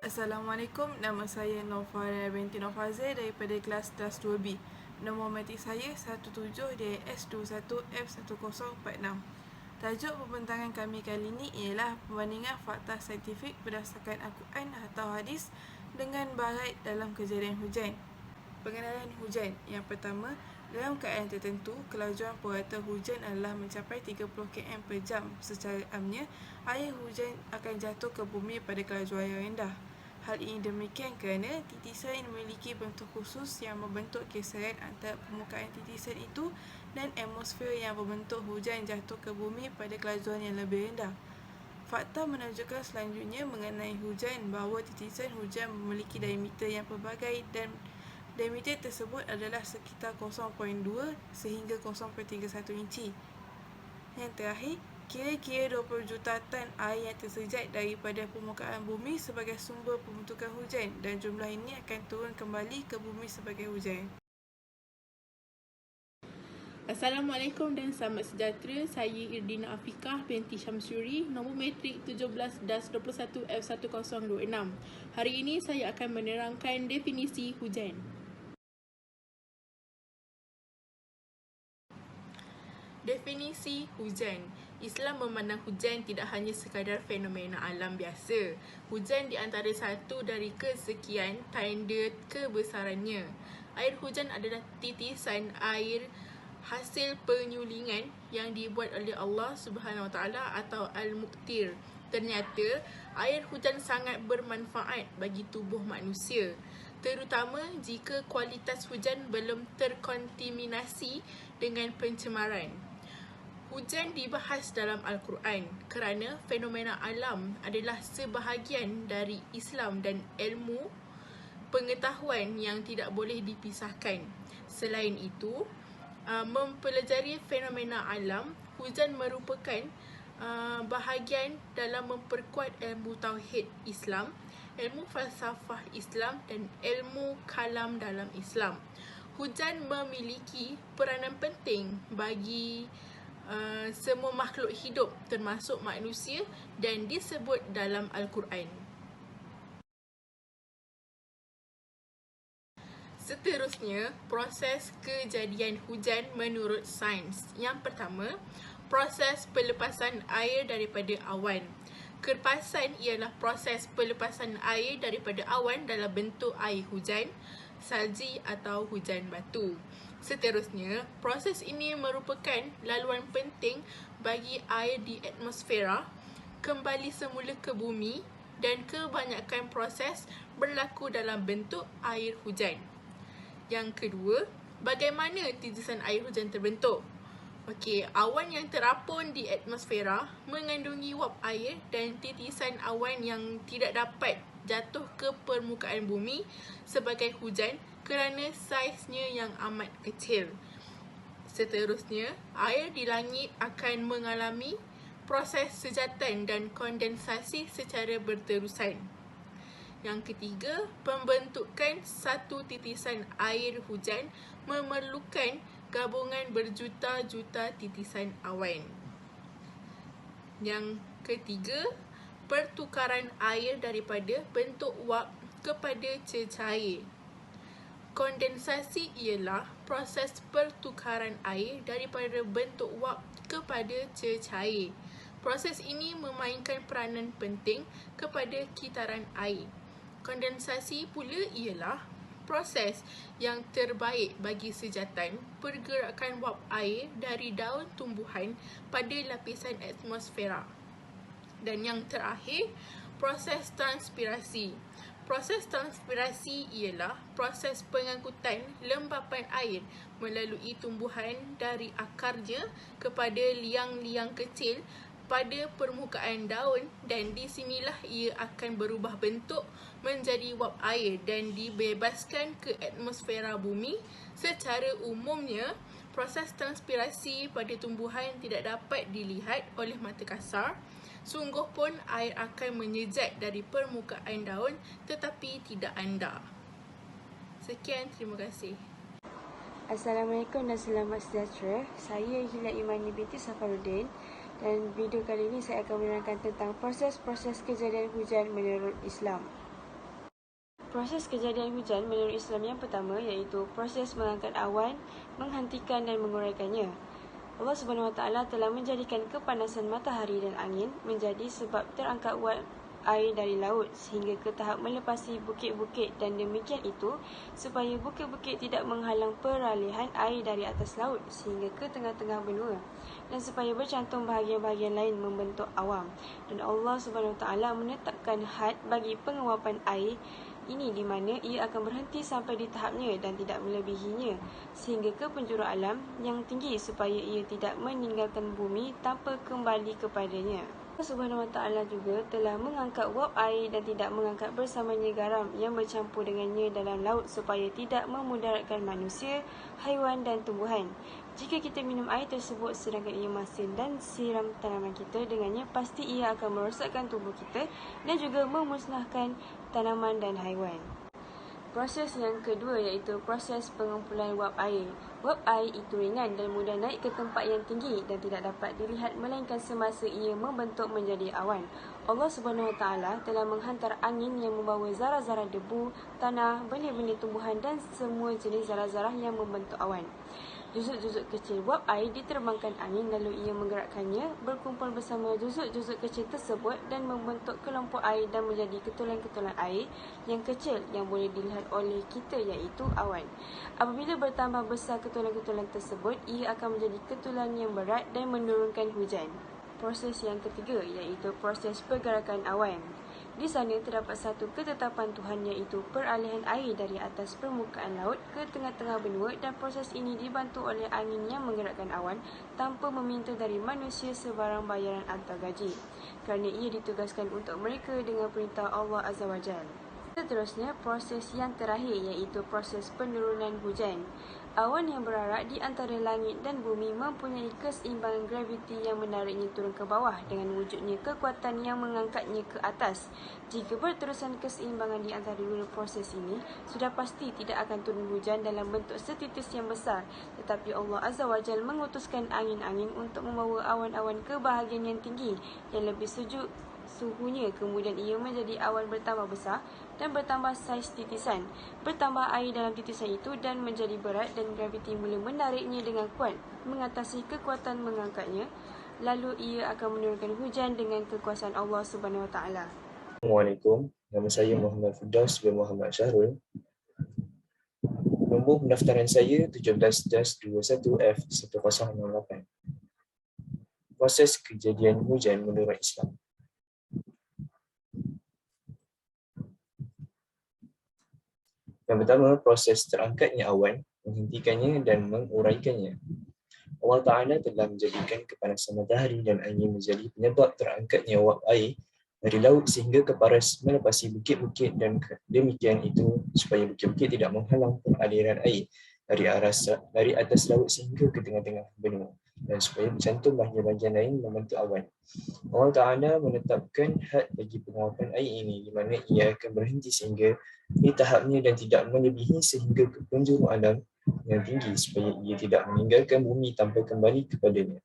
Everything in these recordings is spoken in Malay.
Assalamualaikum, nama saya Nova binti Nofaze daripada kelas 2B. Nombor matrik saya 17DS21F1046. Tajuk pembentangan kami kali ini ialah perbandingan fakta saintifik berdasarkan Al-Quran atau hadis dengan barat dalam kejadian hujan. Pengenalan hujan. Yang pertama, dalam keadaan tertentu, kelajuan purata hujan adalah mencapai 30 km per jam. Secara amnya, air hujan akan jatuh ke bumi pada kelajuan yang rendah. Hal ini demikian kerana titisan memiliki bentuk khusus yang membentuk geseran antara permukaan titisan itu dan atmosfer yang membentuk hujan jatuh ke bumi pada kelajuan yang lebih rendah. Fakta menunjukkan selanjutnya mengenai hujan bahawa titisan hujan memiliki diameter yang pelbagai dan diameter tersebut adalah sekitar 0.2 sehingga 0.31 inci. Yang terakhir, kira-kira 20 juta tan air yang tersejat daripada permukaan bumi sebagai sumber pembentukan hujan dan jumlah ini akan turun kembali ke bumi sebagai hujan. Assalamualaikum dan selamat sejahtera. Saya Irdina Afiqah binti Syamsuri, nombor matrik 17-21F1026. Hari ini saya akan menerangkan definisi hujan. Definisi hujan. Islam memandang hujan tidak hanya sekadar fenomena alam biasa. Hujan di antara satu dari kesekian tanda kebesarannya. Air hujan adalah titisan air hasil penyulingan yang dibuat oleh Allah Subhanahu Wa Taala atau Al-Muqtir. Ternyata air hujan sangat bermanfaat bagi tubuh manusia, terutama jika kualitas hujan belum terkontaminasi dengan pencemaran. Hujan dibahas dalam Al-Quran kerana fenomena alam adalah sebahagian dari Islam dan ilmu pengetahuan yang tidak boleh dipisahkan. Selain itu, mempelajari fenomena alam, hujan merupakan bahagian dalam memperkuat ilmu tauhid Islam, ilmu falsafah Islam dan ilmu kalam dalam Islam. Hujan memiliki peranan penting bagi semua makhluk hidup termasuk manusia dan disebut dalam Al-Quran. Seterusnya, proses kejadian hujan menurut sains. Yang pertama, proses pelepasan air daripada awan. Kerpasan ialah proses pelepasan air daripada awan dalam bentuk air hujan, salji atau hujan batu. Seterusnya, proses ini merupakan laluan penting bagi air di atmosfera kembali semula ke bumi dan kebanyakan proses berlaku dalam bentuk air hujan. Yang kedua, bagaimana titisan air hujan terbentuk? Okey, awan yang terapun di atmosfera mengandungi wap air dan titisan awan yang tidak dapat jatuh ke permukaan bumi sebagai hujan kerana saiznya yang amat kecil. Seterusnya, air di langit akan mengalami proses sejatan dan kondensasi secara berterusan. Yang ketiga, pembentukan satu titisan air hujan memerlukan gabungan berjuta-juta titisan awan. Yang ketiga, pertukaran air daripada bentuk wap kepada cecair. Kondensasi ialah proses pertukaran air daripada bentuk wap kepada cecair. Proses ini memainkan peranan penting kepada kitaran air. Kondensasi pula ialah proses yang terbaik bagi sejatan pergerakan wap air dari daun tumbuhan pada lapisan atmosfera. Dan yang terakhir, proses transpirasi. Proses transpirasi ialah proses pengangkutan lembapan air melalui tumbuhan dari akarnya kepada liang-liang kecil pada permukaan daun dan di sinilah ia akan berubah bentuk menjadi wap air dan dibebaskan ke atmosfera bumi. Secara umumnya, proses transpirasi pada tumbuhan tidak dapat dilihat oleh mata kasar. Sungguh pun air akan menyejat dari permukaan daun tetapi tidak anda. Sekian, terima kasih. Assalamualaikum dan selamat sejahtera. Saya Hilal Imani binti Safaruddin dan video kali ini saya akan menerangkan tentang proses-proses kejadian hujan menurut Islam. Proses kejadian hujan menurut Islam yang pertama iaitu proses mengangkat awan, menghentikan dan menguraikannya. Allah Subhanahu Wa Taala telah menjadikan kepanasan matahari dan angin menjadi sebab terangkat uap air dari laut sehingga ke tahap melepasi bukit-bukit, dan demikian itu supaya bukit-bukit tidak menghalang peralihan air dari atas laut sehingga ke tengah-tengah benua, dan supaya bercantum bahagian-bahagian lain membentuk awam. Dan Allah Subhanahu Wa Taala menetapkan had bagi penguapan air ini di mana ia akan berhenti sampai di tahapnya dan tidak melebihinya sehingga ke penjuru alam yang tinggi supaya ia tidak meninggalkan bumi tanpa kembali kepadanya. Allah Subhanahu Wa Taala juga telah mengangkat uap air dan tidak mengangkat bersamanya garam yang bercampur dengannya dalam laut supaya tidak memudaratkan manusia, haiwan dan tumbuhan. Jika kita minum air tersebut sedangkan ia masin dan siram tanaman kita dengannya, pasti ia akan merosakkan tubuh kita dan juga memusnahkan tanaman dan haiwan. Proses yang kedua iaitu proses pengumpulan uap air. Uap air itu ringan dan mudah naik ke tempat yang tinggi dan tidak dapat dilihat melainkan semasa ia membentuk menjadi awan. Allah Subhanahu Wa Taala telah menghantar angin yang membawa zarah-zarah debu, tanah, benih-benih tumbuhan dan semua jenis zarah-zarah yang membentuk awan. Juzuk-juzuk kecil uap air diterbangkan angin lalu ia menggerakkannya berkumpul bersama juzuk-juzuk kecil tersebut dan membentuk kelompok air dan menjadi ketulan-ketulan air yang kecil yang boleh dilihat oleh kita iaitu awan. Apabila bertambah besar ketulan-ketulan tersebut, ia akan menjadi ketulan yang berat dan menurunkan hujan. Proses yang ketiga iaitu proses pergerakan awan. Di sana terdapat satu ketetapan Tuhan iaitu peralihan air dari atas permukaan laut ke tengah-tengah benua, dan proses ini dibantu oleh angin yang menggerakkan awan tanpa meminta dari manusia sebarang bayaran atau gaji kerana ia ditugaskan untuk mereka dengan perintah Allah Azza wa Jalla. Seterusnya, proses yang terakhir iaitu proses penurunan hujan. Awan yang berarak di antara langit dan bumi mempunyai keseimbangan graviti yang menariknya turun ke bawah dengan wujudnya kekuatan yang mengangkatnya ke atas. Jika berterusan keseimbangan di antara dua proses ini, sudah pasti tidak akan turun hujan dalam bentuk setitis yang besar. Tetapi Allah Azza wa Jalla mengutuskan angin-angin untuk membawa awan-awan ke bahagian yang tinggi yang lebih sejuk suhunya, kemudian ia menjadi awan bertambah besar dan bertambah saiz titisan. Bertambah air dalam titisan itu dan menjadi berat, dan graviti mula menariknya dengan kuat mengatasi kekuatan mengangkatnya. Lalu ia akan menurunkan hujan dengan kekuasaan Allah Subhanahu Wa Taala. Assalamualaikum. Nama saya Muhammad Firdaus bin Muhammad Syahrul. Nombor pendaftaran saya 17-21F1068. Proses kejadian hujan menurut Islam. Yang pertama, proses terangkatnya awan, menghentikannya dan menguraikannya. Allah Ta'ala telah menjadikan kepanasan matahari dan angin menjadi penyebab terangkatnya uap air dari laut sehingga ke paras melepasi bukit-bukit, dan demikian itu supaya bukit-bukit tidak menghalang aliran air dari atas laut sehingga ke tengah-tengah benua, dan supaya bercantum bahagian-bahagian lain membentuk awan. Allah Ta'ala menetapkan had bagi penguapan air ini di mana ia akan berhenti sehingga di tahapnya dan tidak melebihi sehingga ke penjuru alam yang tinggi supaya ia tidak meninggalkan bumi tanpa kembali kepadanya.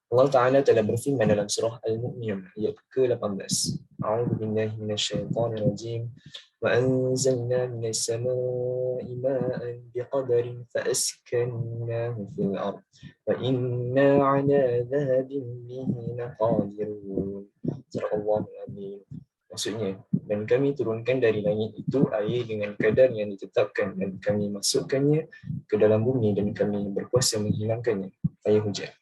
Allah Ta'ala telah berfirman dalam surah Al-Mu'minun ayat ke-18. A'udzu billahi minasyaitonir rajim. Wa anzalna minas samaa'i ma'an biqadarin fa askannahu fil ardh wa inna 'ala dhahabin bihi laqadirun. Surah Al-Azim. Maksudnya, dan kami turunkan dari langit itu air dengan kadar yang ditetapkan, dan kami masukkannya ke dalam bumi, dan kami berkuasa menghilangkannya air hujan.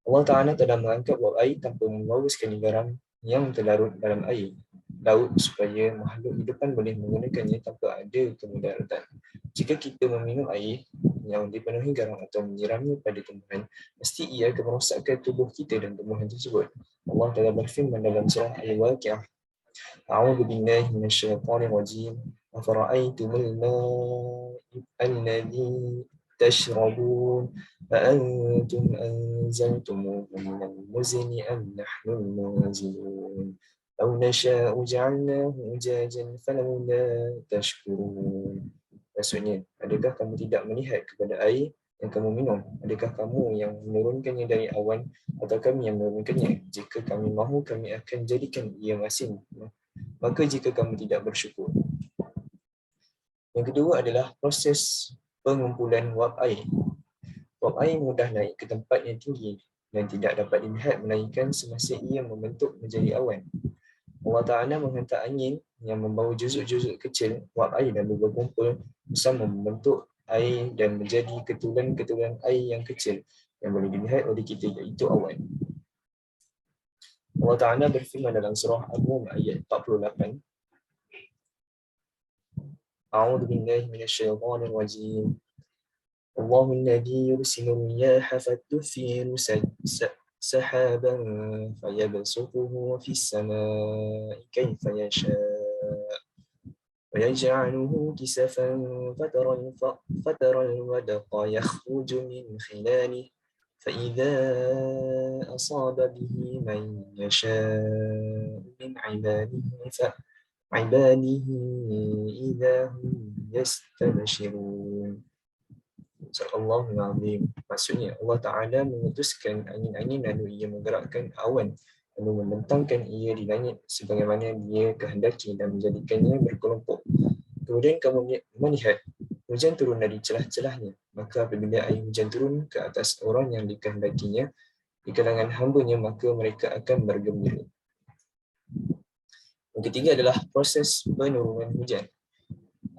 Allah Ta'ala telah mengangkat uap air tanpa membawa sekali garam yang terlarut dalam air laut supaya makhluk hidupan boleh menggunakannya tanpa ada kemudaratan. Jika kita meminum air yang dipenuhi garam atau menyiramnya pada tumbuhan, pasti ia akan merosakkan tubuh kita dan tumbuhan tersebut. Allah telah berfirman dalam surah Al-Waqi'ah. A'udzu billahi minasyaitonir rajim. Afara'aytumul ma'a alladhi تشربون أأنتم أنزلتموه من المزن أم نحن المنزلون لو نشاء جعلناه أجاجا فلولا تشكرون. Maksudnya, adakah kamu tidak melihat kepada air yang kamu minum? Adakah kamu yang menurunkannya dari awan atau kami yang menurunkannya? Jika kami mahu, kami akan jadikan ia masin. Maka jika kamu tidak bersyukur. Yang kedua adalah proses pengumpulan wap air. Wap air mudah naik ke tempat yang tinggi dan tidak dapat dilihat melainkan semasa ia membentuk menjadi awan. Allah Ta'ala menghantar angin yang membawa juzuk-juzuk kecil wap air dan berkumpul bersama membentuk air dan menjadi ketulan-ketulan air yang kecil yang boleh dilihat oleh kita, iaitu awan. Allah Ta'ala berfirman dalam surah Al-Rum ayat 48. A'udzu billahi minasyaitonir rajim. Allahu alladhi yursilu riyaha fatuthiru سحابا فيبسطه في السماء كيف يشاء ويجعله كسفا فترى الودق يخرج من خلاله فإذا أصاب به من يشاء من عباده إذا هم يستبشرون. Allahul Azim. Maksudnya Allah Ta'ala mengutuskan angin-angin lalu ia menggerakkan awan lalu membentangkan ia di langit sebagaimana dia kehendaki dan menjadikannya berkelompok. Kemudian kamu melihat hujan turun dari celah-celahnya. Maka apabila air hujan turun ke atas orang yang dikehendakinya di kalangan hamba-Nya, maka mereka akan bergembira. Yang ketiga adalah proses penurunan hujan.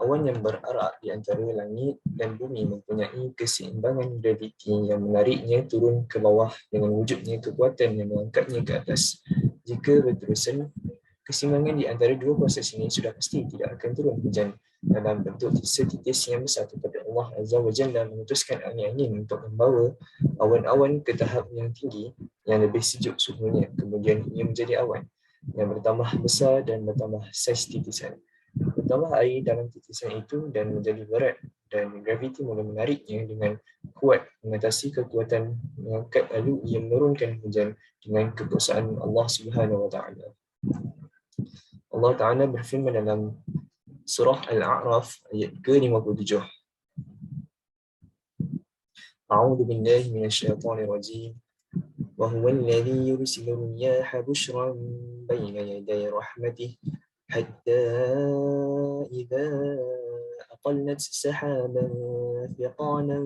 Awan yang berarak di antara langit dan bumi mempunyai keseimbangan graviti yang menariknya turun ke bawah dengan wujudnya kekuatan yang mengangkatnya ke atas. Jika berterusan, keseimbangan di antara dua proses ini sudah pasti tidak akan turun hujan dalam bentuk setitis yang besar kepada Allah Azza wa Jalla memutuskan angin-angin untuk membawa awan-awan ke tahap yang tinggi yang lebih sejuk suhunya. Kemudian ia menjadi awan yang bertambah besar dan bertambah saiz titisan. Bertambah air dalam titisan itu dan menjadi berat dan graviti mula menariknya dengan kuat mengatasi kekuatan mengangkat, lalu ia menurunkan hujan dengan kekuasaan Allah Subhanahu wa Ta'ala. Allah Ta'ala berfirman dalam surah Al-A'raf ayat ke-57. A'udzu billahi minasyaitonir rajim. Wa huwa alladhi yursilu riyaha bushran bayna yaday rahmatih حتى إذا أقلت سحابا ثقالا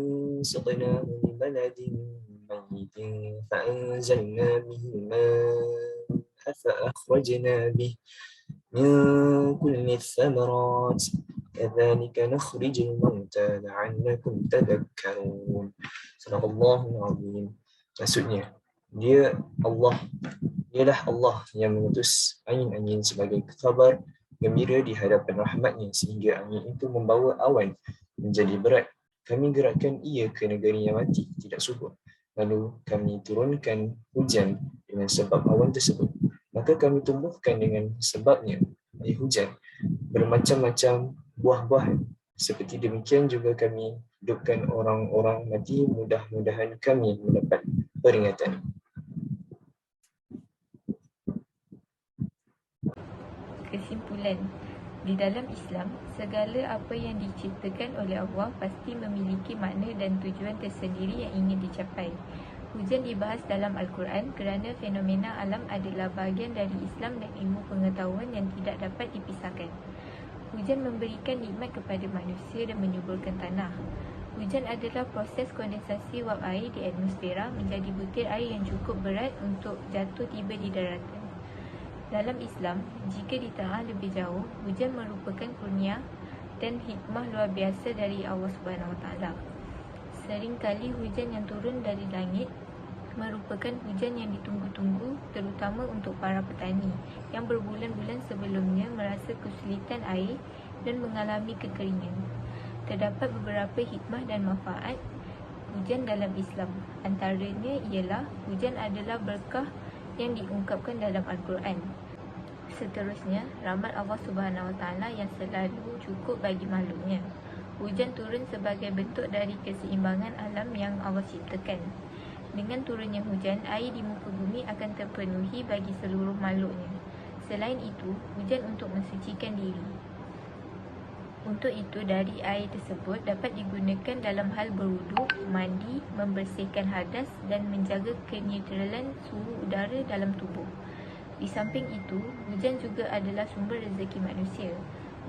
سقناه لبلد ميت فأنزلنا به الماء فأخرجنا به من كل الثمرات كذلك نخرج الموتى لعلكم تذكرون. صدق الله العظيم. Maksudnya, Dialah Allah yang mengutus angin-angin sebagai kabar gembira di hadapan rahmatnya sehingga angin itu membawa awan menjadi berat. Kami gerakkan ia ke negeri yang mati, tidak subur. Lalu kami turunkan hujan dengan sebab awan tersebut. Maka kami tumbuhkan dengan sebabnya air hujan bermacam-macam buah-buahan. Seperti demikian juga kami hidupkan orang-orang mati, mudah-mudahan kami mendapat peringatan. Kesimpulan, di dalam Islam, segala apa yang diciptakan oleh Allah pasti memiliki makna dan tujuan tersendiri yang ingin dicapai. Hujan dibahas dalam Al-Quran kerana fenomena alam adalah bahagian dari Islam dan ilmu pengetahuan yang tidak dapat dipisahkan. Hujan memberikan nikmat kepada manusia dan menyuburkan tanah. Hujan adalah proses kondensasi wap air di atmosfera menjadi butir air yang cukup berat untuk jatuh tiba di daratan. Dalam Islam, jika ditelaah lebih jauh, hujan merupakan kurnia dan hikmah luar biasa dari Allah Subhanahu Wa Taala. Seringkali hujan yang turun dari langit merupakan hujan yang ditunggu-tunggu, terutama untuk para petani yang berbulan-bulan sebelumnya merasa kesulitan air dan mengalami kekeringan. Terdapat beberapa hikmah dan manfaat hujan dalam Islam. Antaranya ialah hujan adalah berkah yang diungkapkan dalam Al-Quran. Seterusnya, rahmat Allah Subhanahu Wa Taala yang selalu cukup bagi makhluknya. Hujan turun sebagai bentuk dari keseimbangan alam yang Allah ciptakan. Dengan turunnya hujan, air di muka bumi akan terpenuhi bagi seluruh makhluknya. Selain itu, hujan untuk mensucikan diri. Untuk itu, dari air tersebut dapat digunakan dalam hal berwuduk, mandi, membersihkan hadas dan menjaga kenetralan suhu udara dalam tubuh. Di samping itu, hujan juga adalah sumber rezeki manusia.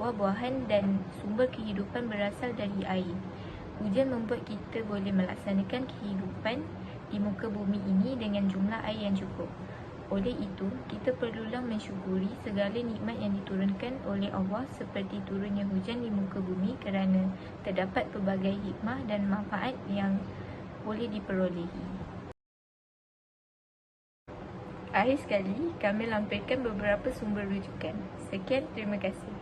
Buah-buahan dan sumber kehidupan berasal dari air. Hujan membuat kita boleh melaksanakan kehidupan di muka bumi ini dengan jumlah air yang cukup. Oleh itu, kita perlulah mensyukuri segala nikmat yang diturunkan oleh Allah seperti turunnya hujan di muka bumi kerana terdapat pelbagai hikmah dan manfaat yang boleh diperolehi. Akhir sekali, kami lampirkan beberapa sumber rujukan. Sekian, terima kasih.